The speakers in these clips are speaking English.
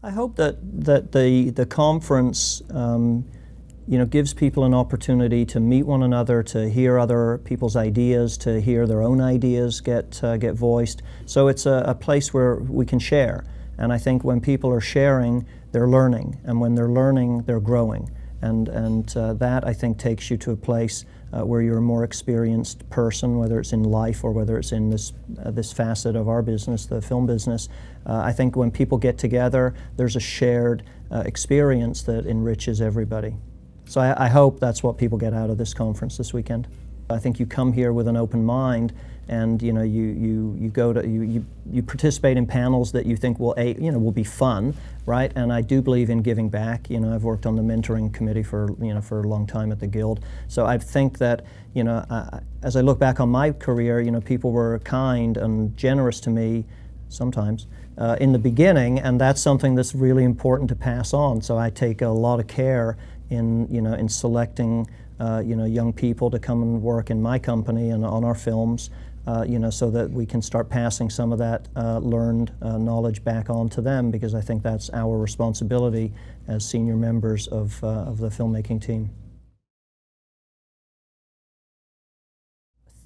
I hope that the conference gives people an opportunity to meet one another, to hear other people's ideas, to hear their own ideas get voiced. So it's a place where we can share. And I think when people are sharing, they're learning, and when they're learning, they're growing. And that, I think, takes you to a place where you're a more experienced person, whether it's in life or whether it's in this facet of our business, the film business. I think when people get together, there's a shared experience that enriches everybody. So I hope that's what people get out of this conference this weekend. I think you come here with an open mind, and you participate in panels that you think will be fun, right? And I do believe in giving back. I've worked on the mentoring committee for a long time at the Guild. So I think that as I look back on my career, people were kind and generous to me sometimes in the beginning, and that's something that's really important to pass on. So I take a lot of care in selecting young people to come and work in my company and on our films, so that we can start passing some of that learned knowledge back on to them, because I think that's our responsibility as senior members of the filmmaking team.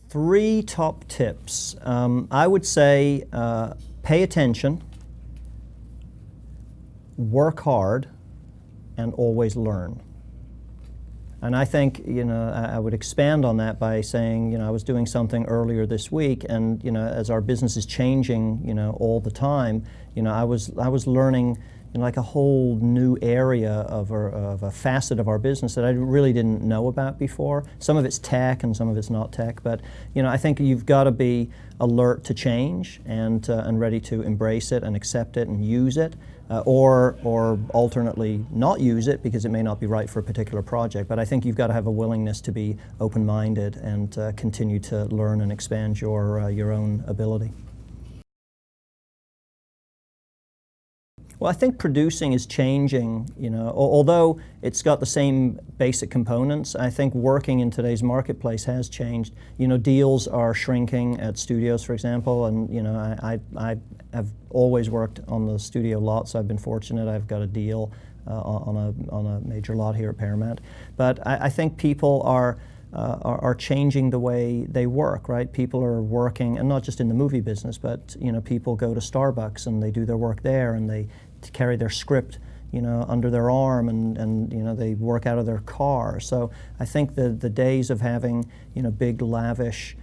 3 top tips. I would say pay attention, work hard, and always learn. And I think, I would expand on that by saying, I was doing something earlier this week, and, as our business is changing, all the time, I was learning like a whole new area of a facet of our business that I really didn't know about before. Some of it's tech and some of it's not tech, but, I think you've got to be alert to change and ready to embrace it and accept it and use it. Or alternately not use it because it may not be right for a particular project. But I think you've got to have a willingness to be open-minded and continue to learn and expand your own ability. Well, I think producing is changing, although it's got the same basic components. I think working in today's marketplace has changed. Deals are shrinking at studios, for example, and I have always worked on the studio lot, so I've been fortunate. I've got a deal on a major lot here at Paramount. But I think people are changing the way they work, right? People are working, and not just in the movie business, but people go to Starbucks and they do their work there, and they carry their script under their arm, and they work out of their car. So I think the days of having big lavish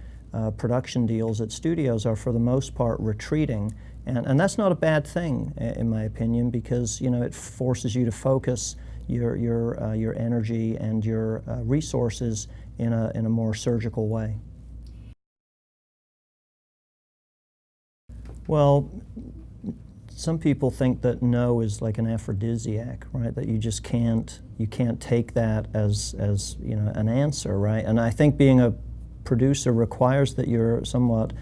production deals at studios are for the most part retreating, and that's not a bad thing in my opinion, because it forces you to focus your energy and your resources in a more surgical way. Well, some people think that no is like an aphrodisiac, right? That you just can't take that as an answer, right? And I think being a producer requires that you're somewhat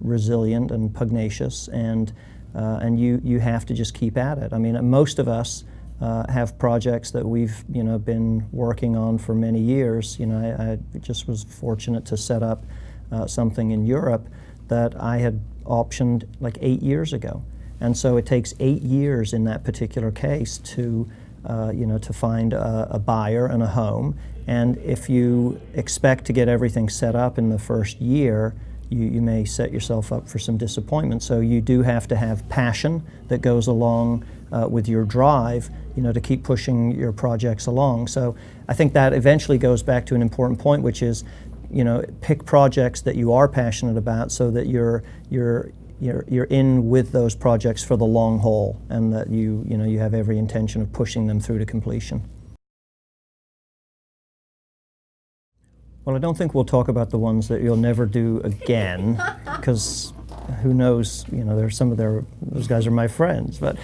resilient and pugnacious, and you have to just keep at it. I mean, most of us have projects that we've been working on for many years. I just was fortunate to set up something in Europe that I had optioned like 8 years ago, and so it takes 8 years in that particular case to find a buyer and a home. And if you expect to get everything set up in the first year, you may set yourself up for some disappointment. So you do have to have passion that goes along with your drive, to keep pushing your projects along. So I think that eventually goes back to an important point, which is, pick projects that you are passionate about, so that you're in with those projects for the long haul, and that you have every intention of pushing them through to completion. Well, I don't think we'll talk about the ones that you'll never do again, because who knows, there's those guys are my friends. But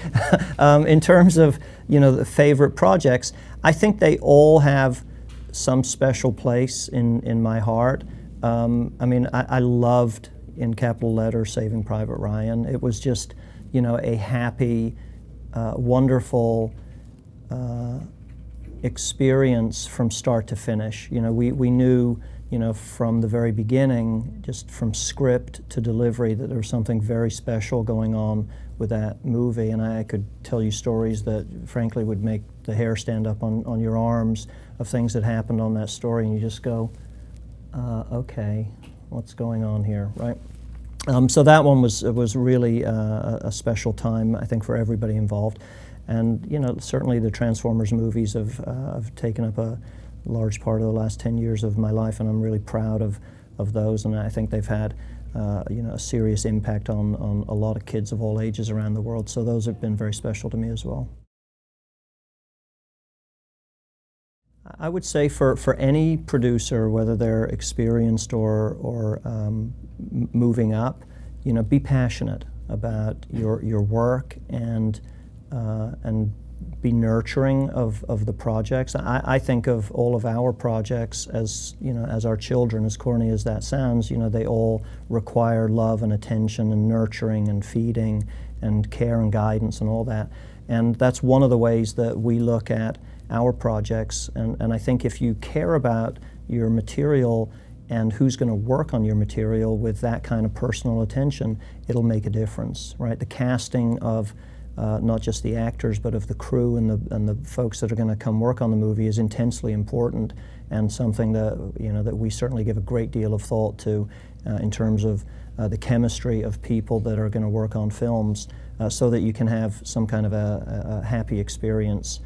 in terms of, the favorite projects, I think they all have some special place in my heart. I mean, I loved, in capital letters, Saving Private Ryan. It was just, a happy, wonderful experience from start to finish. We knew, from the very beginning, just from script to delivery, that there was something very special going on with that movie, and I could tell you stories that frankly would make the hair stand up on your arms of things that happened on that story, and you just go, okay, what's going on here, right? So that one was really a special time, I think, for everybody involved. And certainly the Transformers movies have taken up a large part of the last 10 years of my life, and I'm really proud of those, and I think they've had a serious impact on a lot of kids of all ages around the world. So those have been very special to me as well. I would say for any producer, whether they're experienced or moving up, be passionate about your work and be nurturing of the projects. I think of all of our projects as as our children, as corny as that sounds. They all require love and attention and nurturing and feeding and care and guidance and all that. And that's one of the ways that we look at our projects. And I think if you care about your material and who's going to work on your material with that kind of personal attention, it'll make a difference, right? The casting of not just the actors, but of the crew and the folks that are going to come work on the movie is intensely important, and something that that we certainly give a great deal of thought to in terms of the chemistry of people that are going to work on films, so that you can have some kind of a happy experience,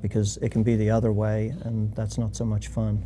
because it can be the other way, and that's not so much fun.